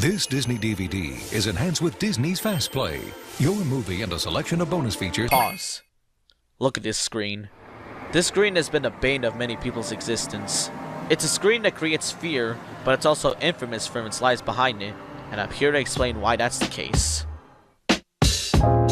This Disney DVD is enhanced with Disney's Fast Play, your movie and a selection of bonus features. Pause. Look at this screen. This screen has been the bane of many people's existence. It's a screen that creates fear, but it's also infamous for its lies behind it, and I'm here to explain why that's the case. Oh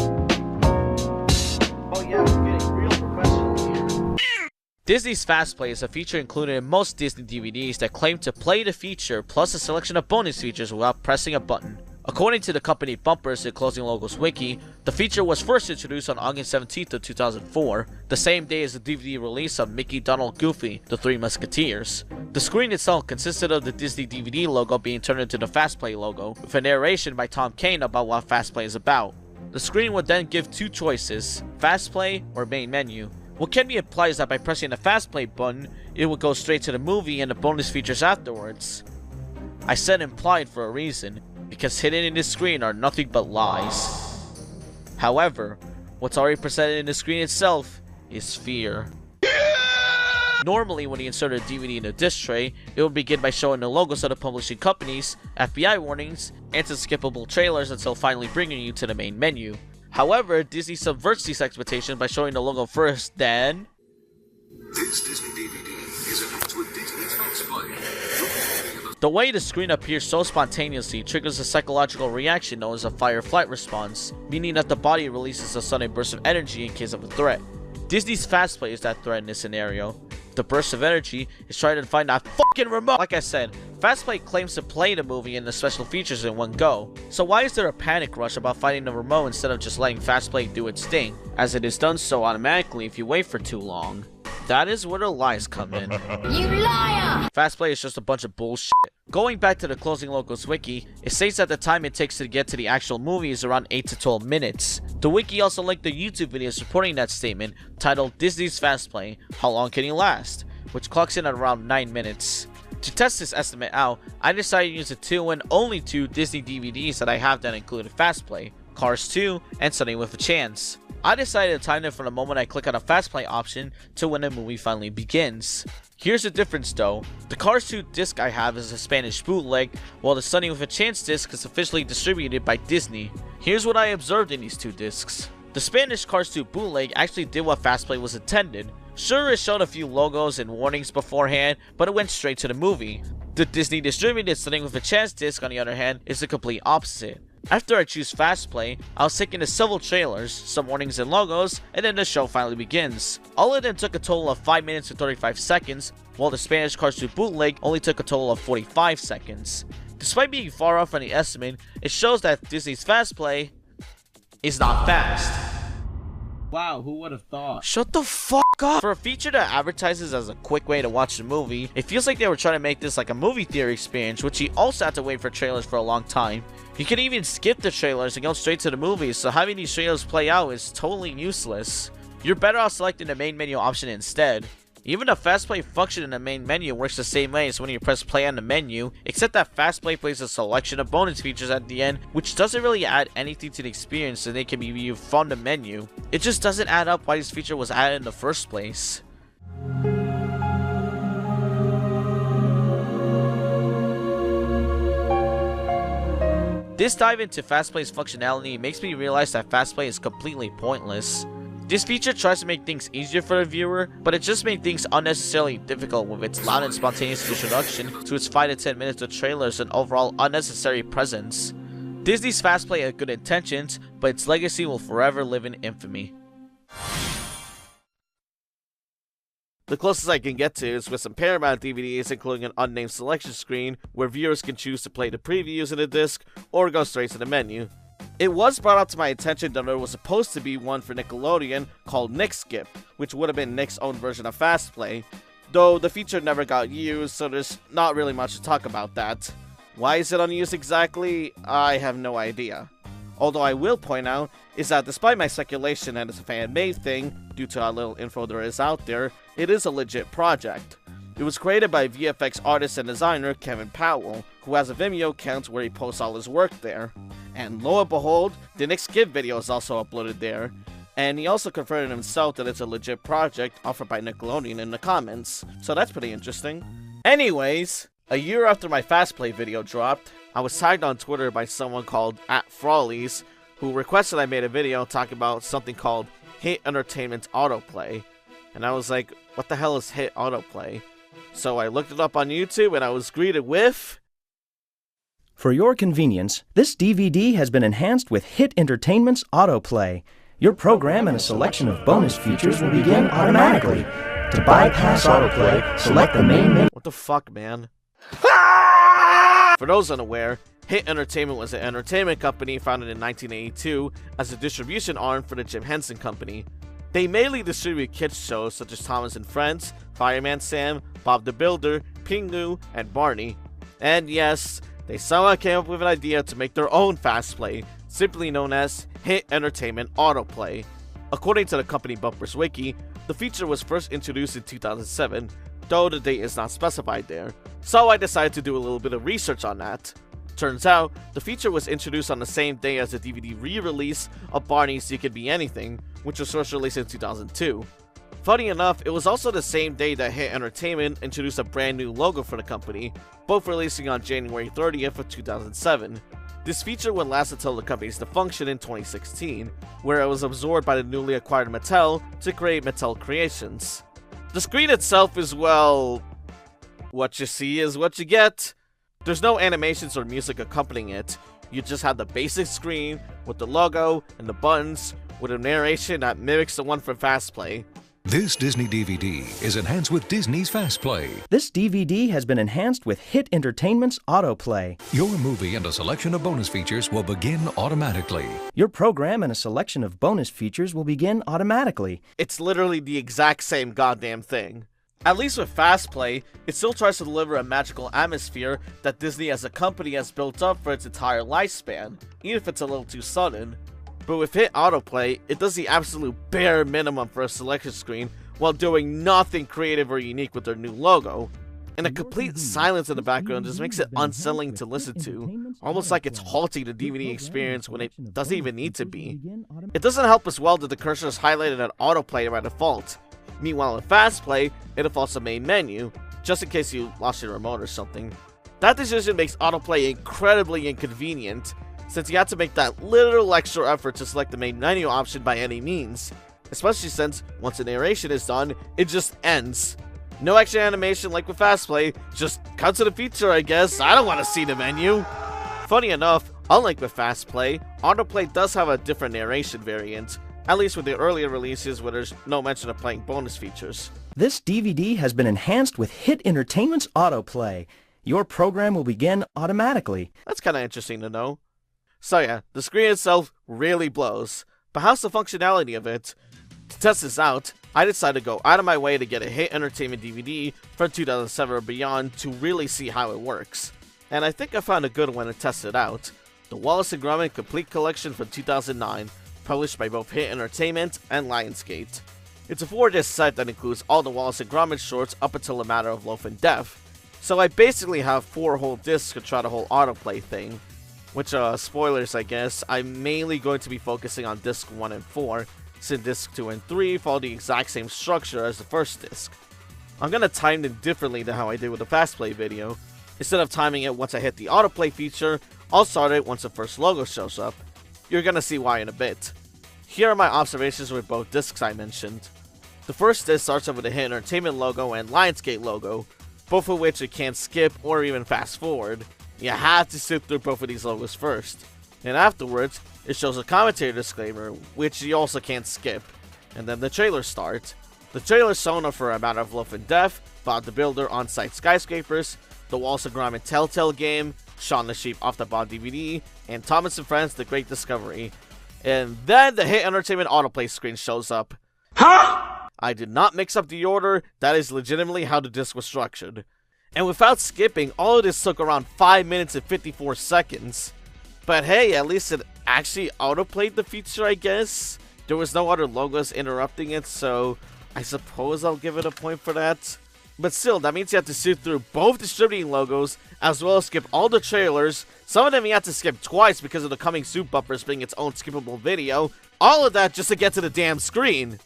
yeah, we're getting real professional here. Disney's Fast Play is a feature included in most Disney DVDs that claim to play the feature plus a selection of bonus features without pressing a button. According to the company Bumpers and Closing Logos Wiki, the feature was first introduced on August 17th of 2004, the same day as the DVD release of Mickey, Donald, Goofy, The Three Musketeers. The screen itself consisted of the Disney DVD logo being turned into the Fast Play logo, with a narration by Tom Kane about what Fast Play is about. The screen would then give two choices, Fast Play or Main Menu. What can be implied is that by pressing the Fast Play button, it would go straight to the movie and the bonus features afterwards. I said implied for a reason, because hidden in this screen are nothing but lies. However, what's already presented in the screen itself is fear. Normally, when you insert a DVD in a disc tray, it will begin by showing the logos of the publishing companies, FBI warnings, and some skippable trailers until finally bringing you to the main menu. However, Disney subverts these expectations by showing the logo first, then... This Disney DVD is enhanced with Disney's Fast Play. The way the screen appears so spontaneously triggers a psychological reaction known as a fight-or-flight response, meaning that the body releases a sudden burst of energy in case of a threat. Disney's Fast Play is that threat in this scenario. The burst of energy is trying to find that fucking remote. Like I said, Fast Play claims to play the movie and the special features in one go. So why is there a panic rush about finding the remote instead of just letting Fast Play do its thing, as it is done so automatically if you wait for too long? That is where the lies come in. You liar! Fast Play is just a bunch of bullshit. Going back to the Closing Logos Wiki, it states that the time it takes to get to the actual movie is around 8 to 12 minutes. The wiki also linked the YouTube video supporting that statement, titled Disney's Fast Play, How Long Can You Last?, which clocks in at around 9 minutes. To test this estimate out, I decided to use the two and only two Disney DVDs that I have that included Fast Play, Cars 2 and Sonny with a Chance. I decided to time it from the moment I click on the Fast Play option to when the movie finally begins. Here's the difference though, the Cars 2 disc I have is a Spanish bootleg, while the Sonny with a Chance disc is officially distributed by Disney. Here's what I observed in these two discs. The Spanish Cars 2 bootleg actually did what Fast Play was intended. Sure, it showed a few logos and warnings beforehand, but it went straight to the movie. The Disney distributed Sonny with a Chance disc, on the other hand, is the complete opposite. After I choose Fast Play, I was taken to several trailers, some warnings and logos, and then the show finally begins. All of them took a total of 5 minutes and 35 seconds, while the Spanish Cars 2 bootleg only took a total of 45 seconds. Despite being far off from the estimate, it shows that Disney's Fast Play is not fast. Wow, who would have thought? Shut the fuck up! For a feature that advertises as a quick way to watch the movie, it feels like they were trying to make this like a movie theater experience, which you also had to wait for trailers for a long time. You can even skip the trailers and go straight to the movies, so having these trailers play out is totally useless. You're better off selecting the main menu option instead. Even the Fast Play function in the main menu works the same way as when you press play on the menu, except that Fast Play plays a selection of bonus features at the end, which doesn't really add anything to the experience and they can be viewed from the menu. It just doesn't add up why this feature was added in the first place. This dive into Fast Play's functionality makes me realize that Fast Play is completely pointless. This feature tries to make things easier for the viewer, but it just made things unnecessarily difficult with its loud and spontaneous introduction to its 5 to 10 minutes of trailers and overall unnecessary presence. Disney's Fast Play had good intentions, but its legacy will forever live in infamy. The closest I can get to is with some Paramount DVDs, including an unnamed selection screen, where viewers can choose to play the previews in the disc, or go straight to the menu. It was brought up to my attention that there was supposed to be one for Nickelodeon called Nick Skip, which would have been Nick's own version of Fast Play, though the feature never got used, so there's not really much to talk about that. Why is it unused exactly? I have no idea. Although I will point out is that despite my speculation that it's a fan-made thing, due to how little info there is out there, it is a legit project. It was created by VFX artist and designer Kevin Powell, who has a Vimeo account where he posts all his work there. And lo and behold, the Nick Skip video is also uploaded there. And he also confirmed himself that it's a legit project offered by Nickelodeon in the comments. So that's pretty interesting. Anyways, a year after my Fast Play video dropped, I was tagged on Twitter by someone called @Frawleys, who requested I made a video talking about something called Hit Entertainment Autoplay. And I was like, what the hell is Hit Autoplay? So I looked it up on YouTube and I was greeted with... For your convenience, this DVD has been enhanced with Hit Entertainment's Autoplay. Your program and a selection of bonus features will begin automatically. To bypass autoplay, select the main menu. What the fuck, man? For those unaware, Hit Entertainment was an entertainment company founded in 1982 as a distribution arm for the Jim Henson Company. They mainly distribute kids shows such as Thomas and Friends, Fireman Sam, Bob the Builder, Pingu, and Barney. And yes, they somehow came up with an idea to make their own fast play, simply known as Hit Entertainment Autoplay. According to the company Bumpers Wiki, the feature was first introduced in 2007, though the date is not specified there. So I decided to do a little bit of research on that. Turns out, the feature was introduced on the same day as the DVD re-release of Barney's You Could Be Anything, which was first released in 2002. Funny enough, it was also the same day that Hit Entertainment introduced a brand new logo for the company, both releasing on January 30th of 2007. This feature would last until the company's defunction in 2016, where it was absorbed by the newly acquired Mattel to create Mattel Creations. The screen itself is, well, what you see is what you get. There's no animations or music accompanying it. You just have the basic screen with the logo and the buttons with a narration that mimics the one from Fast Play. This Disney DVD is enhanced with Disney's Fast Play. This DVD has been enhanced with Hit Entertainment's Autoplay. Your movie and a selection of bonus features will begin automatically. Your program and a selection of bonus features will begin automatically. It's literally the exact same goddamn thing. At least with Fast Play, it still tries to deliver a magical atmosphere that Disney as a company has built up for its entire lifespan, even if it's a little too sudden. But with Hit Autoplay, it does the absolute bare minimum for a selection screen while doing nothing creative or unique with their new logo. And a complete silence in the background just makes it unsettling to listen to, almost like it's halting the DVD experience when it doesn't even need to be. It doesn't help as well that the cursor is highlighted at Autoplay by default. Meanwhile, in Fast Play, it defaults to main menu, just in case you lost your remote or something. That decision makes autoplay incredibly inconvenient, since you have to make that little extra effort to select the main menu option by any means, especially since, once the narration is done, it just ends. No extra animation like with Fast Play, just cut to the feature I guess, I don't want to see the menu. Funny enough, unlike with Fast Play, autoplay does have a different narration variant, at least with the earlier releases where there's no mention of playing bonus features. This DVD has been enhanced with Hit Entertainment's Autoplay. Your program will begin automatically. That's kinda interesting to know. So yeah, the screen itself really blows, but how's the functionality of it? To test this out, I decided to go out of my way to get a Hit Entertainment DVD from 2007 or beyond to really see how it works. And I think I found a good one to test it out. The Wallace & Gromit Complete Collection from 2009. Published by both Hit Entertainment and Lionsgate. It's a 4-disc set that includes all the Wallace & Gromit shorts up until A Matter of Loaf and Death. So I basically have 4 whole discs to try the whole autoplay thing. Which, spoilers I guess, I'm mainly going to be focusing on disc 1 and 4, since disc 2 and 3 follow the exact same structure as the first disc. I'm gonna time them differently than how I did with the Fast Play video. Instead of timing it once I hit the autoplay feature, I'll start it once the first logo shows up. You're gonna see why in a bit. Here are my observations with both discs I mentioned. The first disc starts off with the Hit Entertainment logo and Lionsgate logo, both of which you can't skip or even fast forward. You have to sit through both of these logos first. And afterwards, it shows a commentary disclaimer, which you also can't skip. And then the trailer starts. The trailer shown are for A Matter of Loaf and Death, Bob the Builder On-Site Skyscrapers, the Wallace & Gromit Telltale game, Shaun the Sheep Off the Bob DVD, and Thomas and Friends The Great Discovery. And then the Hit Entertainment autoplay screen shows up. Huh? I did not mix up the order, that is legitimately how the disc was structured. And without skipping, all of this took around 5 minutes and 54 seconds. But hey, at least it actually autoplayed the feature, I guess. There was no other logos interrupting it, so I suppose I'll give it a point for that. But still, that means you have to sit through both distributing logos, as well as skip all the trailers. Some of them you have to skip twice because of the Coming Soon bumpers being its own skippable video. All of that just to get to the damn screen.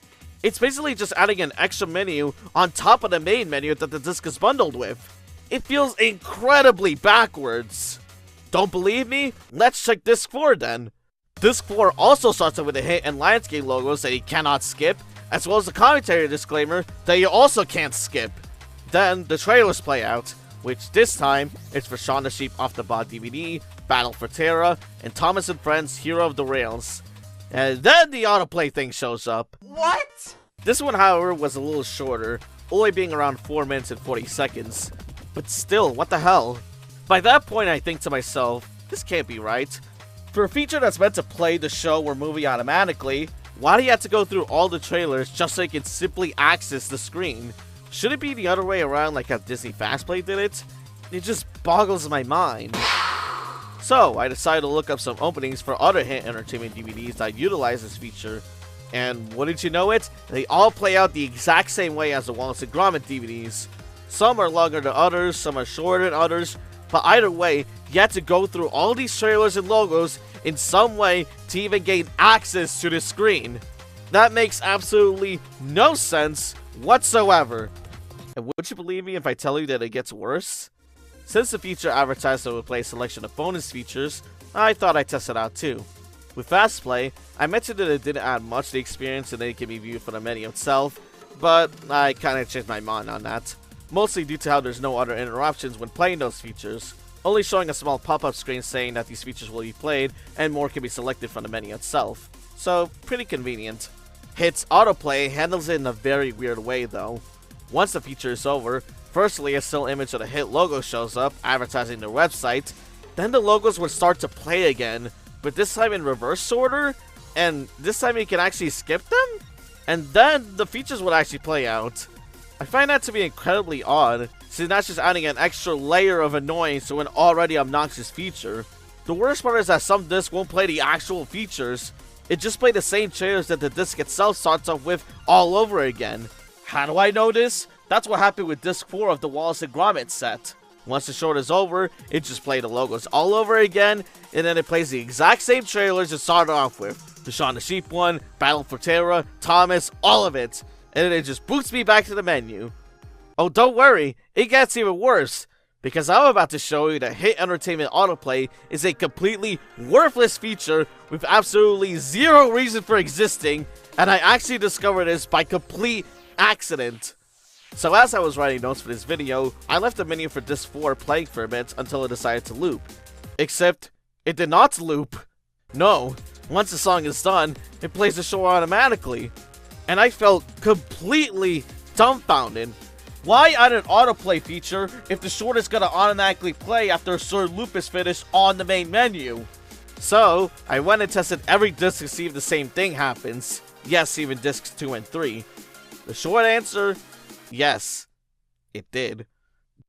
It's basically just adding an extra menu on top of the main menu that the disc is bundled with. It feels incredibly backwards. Don't believe me? Let's check Disc 4 then. Disc 4 also starts off with the hit and landscape logos that you cannot skip, as well as the commentary disclaimer that you also can't skip. Then the trailers play out, which this time is for Shaun the Sheep Off the Bot DVD, Battle for Terra, and Thomas and Friends Hero of the Rails. And then the autoplay thing shows up. What? This one, however, was a little shorter, only being around 4 minutes and 40 seconds. But still, what the hell? By that point, I think to myself, this can't be right. For a feature that's meant to play the show or movie automatically, why do you have to go through all the trailers just so you can simply access the screen? Should it be the other way around like how Disney Fastplay did it? It just boggles my mind. So, I decided to look up some openings for other hit entertainment DVDs that utilize this feature. And wouldn't you know it, they all play out the exact same way as the wallce and gromit DVDs. Some are longer than others, some are shorter than others, but either way, you have to go through all these trailers and logos in some way to even gain access to the screen. That makes absolutely no sense whatsoever. And would you believe me if I tell you that it gets worse? Since the feature advertised would play a selection of bonus features, I thought I'd test it out too. With Fast Play, I mentioned that it didn't add much to the experience and that it can be viewed from the menu itself, but I kinda changed my mind on that. Mostly due to how there's no other interruptions when playing those features, only showing a small pop-up screen saying that these features will be played and more can be selected from the menu itself. So, pretty convenient. Hit's autoplay handles it in a very weird way though. Once the feature is over, firstly a still image of the Hit logo shows up, advertising their website, then the logos would start to play again, but this time in reverse order, and this time you can actually skip them? And then the features would actually play out. I find that to be incredibly odd, since that's just adding an extra layer of annoyance to an already obnoxious feature. The worst part is that some discs won't play the actual features, it just plays the same trailers that the disc itself starts off with all over again. How do I know this? That's what happened with disc 4 of the wallce and gromit set. Once the short is over, it just plays the logos all over again, and then it plays the exact same trailers it started off with. The Shaun the Sheep one, Battle for Terra, Thomas, all of it. And then it just boots me back to the menu. Oh, don't worry, it gets even worse, because I'm about to show you that Hit Entertainment Autoplay is a completely worthless feature with absolutely zero reason for existing, and I actually discovered this by complete accident. So as I was writing notes for this video, I left the menu for disc 4 playing for a bit until it decided to loop. Except, it did not loop. No, once the song is done, it plays the show automatically. And I felt completely dumbfounded. Why add an autoplay feature if the short is gonna automatically play after a certain loop is finished on the main menu? So, I went and tested every disc to see if the same thing happens. Yes, even discs 2 and 3. The short answer, yes, it did.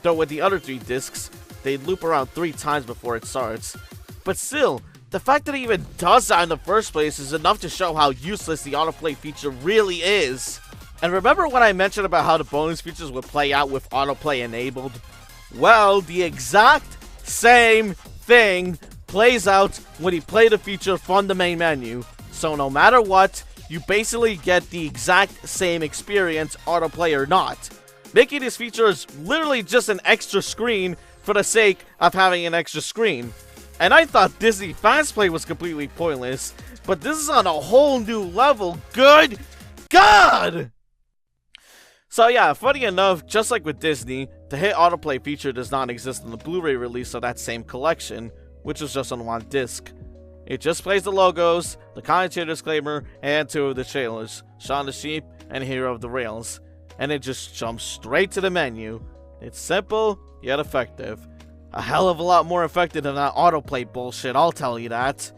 Though with the other 3 discs, they loop around 3 times before it starts. But still, the fact that it even does that in the first place is enough to show how useless the autoplay feature really is. And remember when I mentioned about how the bonus features would play out with autoplay enabled? Well, the exact same thing plays out when you play the feature from the main menu. So no matter what, you basically get the exact same experience, autoplay or not. Making this feature is literally just an extra screen for the sake of having an extra screen. And I thought Disney Fastplay was completely pointless, but this is on a whole new level. Good God! So yeah, funny enough, just like with Disney, the Hit autoplay feature does not exist in the Blu-ray release of that same collection, which was just on one disc. It just plays the logos, the commentary disclaimer, and 2 of the trailers, Shaun the Sheep and Hero of the Rails, and it just jumps straight to the menu. It's simple, yet effective. A hell of a lot more effective than that autoplay bullshit, I'll tell you that.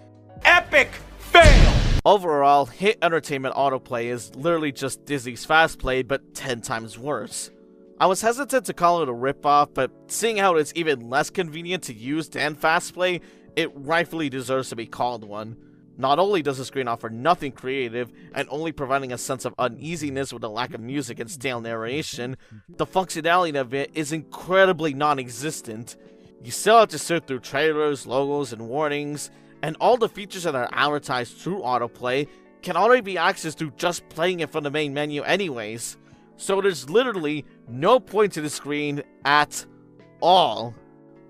Epic fail! Overall, Hit Entertainment Autoplay is literally just Disney's Fastplay, but 10 times worse. I was hesitant to call it a ripoff, but seeing how it's even less convenient to use than Fastplay, it rightfully deserves to be called one. Not only does the screen offer nothing creative, and only providing a sense of uneasiness with a lack of music and stale narration, the functionality of it is incredibly non-existent. You still have to sift through trailers, logos, and warnings, and all the features that are advertised through autoplay can already be accessed through just playing it from the main menu anyways. So there's literally no point to the screen at all.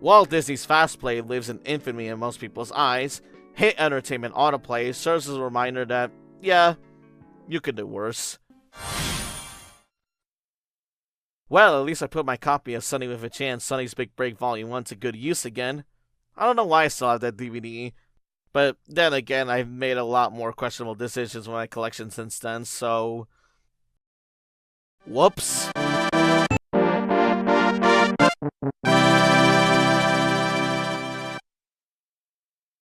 While Disney's Fast Play lives in infamy in most people's eyes, Hit Entertainment Autoplay serves as a reminder that, yeah, you could do worse. Well, at least I put my copy of Sonny with a Chance, Sonny's Big Break Volume 1 to good use again. I don't know why I still have that DVD, but then again, I've made a lot more questionable decisions with my collection since then, so... Whoops.